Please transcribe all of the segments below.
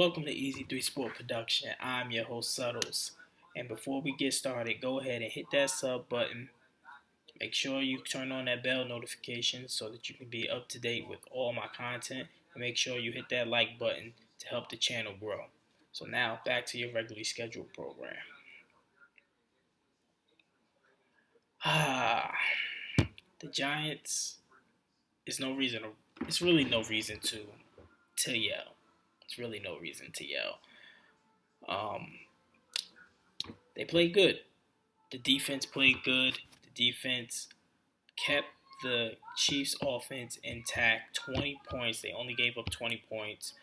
Welcome to Easy 3 Sport Production. I'm your host, Subtles. And before we get started, go ahead and hit that sub button. Make sure you turn on that bell notification so that you can be up to date with all my content. And make sure you hit that like button to help the channel grow. So now, back to your regularly scheduled program. The Giants, it's really no reason to yell. It's really no reason to yell. Um, they played good. The defense played good. The defense kept the Chiefs' offense intact. 20 points. They only gave up 20 points.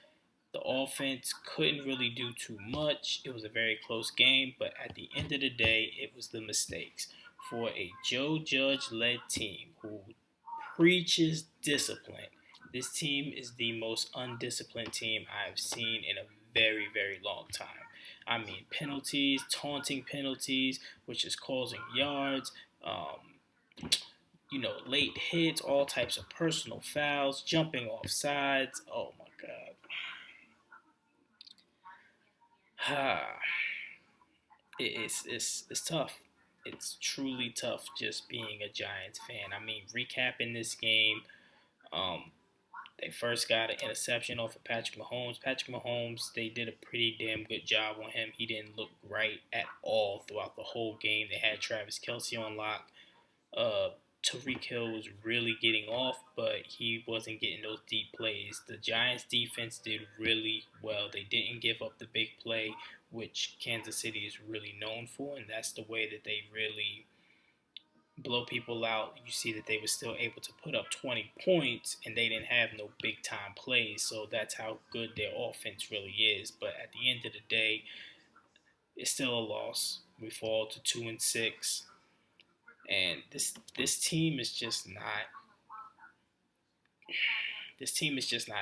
The offense couldn't really do too much. It was a very close game, but at the end of the day, it was the mistakes. For a Joe Judge-led team who preaches discipline, this team is the most undisciplined team I've seen in a very, very long time. I mean, penalties, taunting penalties, which is causing yards, late hits, all types of personal fouls, jumping off sides. Oh my God. It's tough. It's truly tough just being a Giants fan. I mean, recapping this game, um, they first got an interception off of Patrick Mahomes. Patrick Mahomes, they did a pretty damn good job on him. He didn't look right at all throughout the whole game. They had Travis Kelce on lock. Tyreek Hill was really getting off, but he wasn't getting those deep plays. The Giants defense did really well. They didn't give up the big play, which Kansas City is really known for, and that's the way that they really blow people out. You see that they were still able to put up 20 points, and they didn't have no big time plays, so that's how good their offense really is. But at the end of the day, it's still a loss. We fall to 2-6. And this team is just not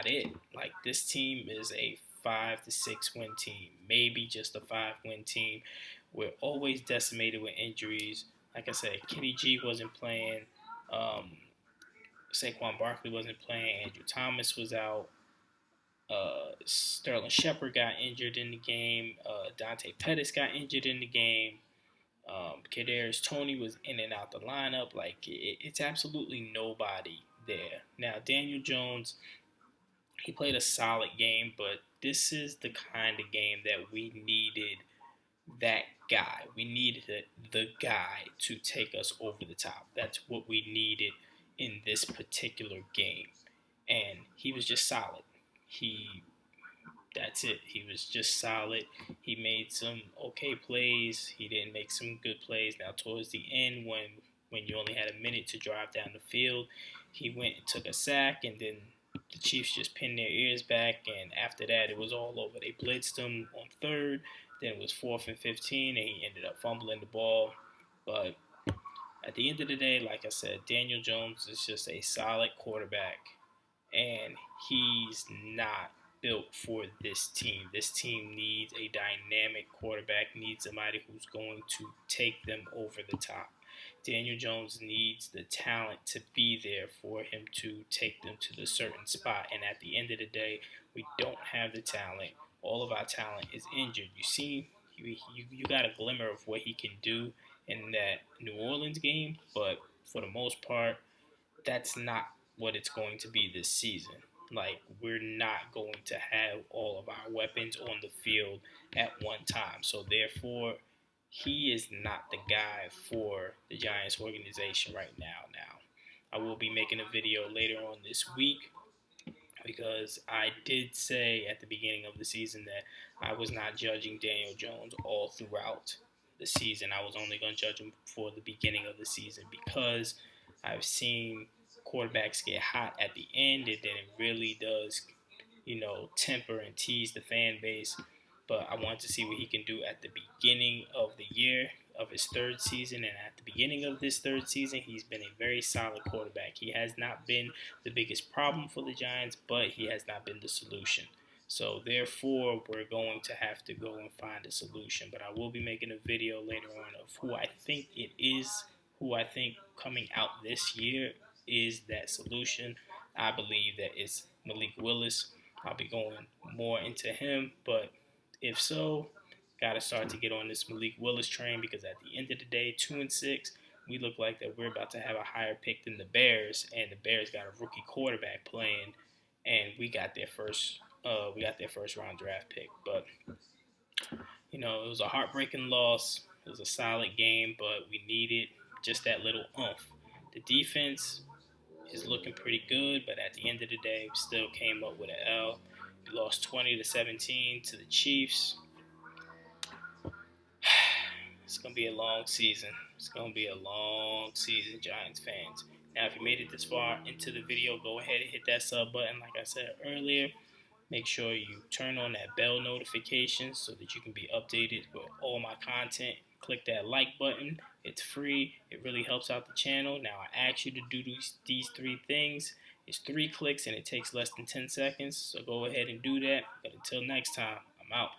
it. Like, this team is a 5 to 6 win team, maybe just a 5 win team. We're always decimated with injuries. Like I said, Kenny G wasn't playing. Saquon Barkley wasn't playing. Andrew Thomas was out. Sterling Shepard got injured in the game. Dante Pettis got injured in the game. Kadarius Toney was in and out the lineup. Like, it's absolutely nobody there. Now, Daniel Jones, he played a solid game, but this is the kind of game that we needed that guy. We needed the guy to take us over the top. That's what we needed in this particular game. And he was just solid. That's it. He was just solid. He made some okay plays. He didn't make some good plays. Now, towards the end, when you only had a minute to drive down the field, he went and took a sack, and then the Chiefs just pinned their ears back, and after that, it was all over. They blitzed him on third. Then it was 4th and 15, and he ended up fumbling the ball. But at the end of the day, like I said, Daniel Jones is just a solid quarterback, and he's not built for this team. This team needs a dynamic quarterback, needs somebody who's going to take them over the top. Daniel Jones needs the talent to be there for him to take them to the certain spot. And at the end of the day, we don't have the talent. All of our talent is injured. You see, you got a glimmer of what he can do in that New Orleans game, but for the most part, that's not what it's going to be this season. Like, we're not going to have all of our weapons on the field at one time. So, therefore, he is not the guy for the Giants organization right now. Now, I will be making a video later on this week because I did say at the beginning of the season that I was not judging Daniel Jones all throughout the season. I was only going to judge him for the beginning of the season because I've seen quarterbacks get hot at the end, and then it really does, temper and tease the fan base. But I want to see what he can do at the beginning of the year of his third season. And at the beginning of this third season, he's been a very solid quarterback. He has not been the biggest problem for the Giants, but he has not been the solution. So, therefore, we're going to have to go and find a solution. But I will be making a video later on of who I think it is, who I think coming out this year is that solution. I believe that it's Malik Willis. I'll be going more into him. But if so, gotta start to get on this Malik Willis train, because at the end of the day, 2-6, we look like that we're about to have a higher pick than the Bears, and the Bears got a rookie quarterback playing, and we got their first round draft pick. But it was a heartbreaking loss. It was a solid game, but we needed just that little oomph. The defense is looking pretty good, but at the end of the day, we still came up with an L. We lost 20-17 to the Chiefs. It's going to be a long season. It's going to be a long season, Giants fans. Now, if you made it this far into the video, go ahead and hit that sub button. Like I said earlier, make sure you turn on that bell notification so that you can be updated with all my content. Click that like button. It's free. It really helps out the channel. Now, I ask you to do these 3 things. It's 3 clicks and it takes less than 10 seconds. So go ahead and do that. But until next time, I'm out.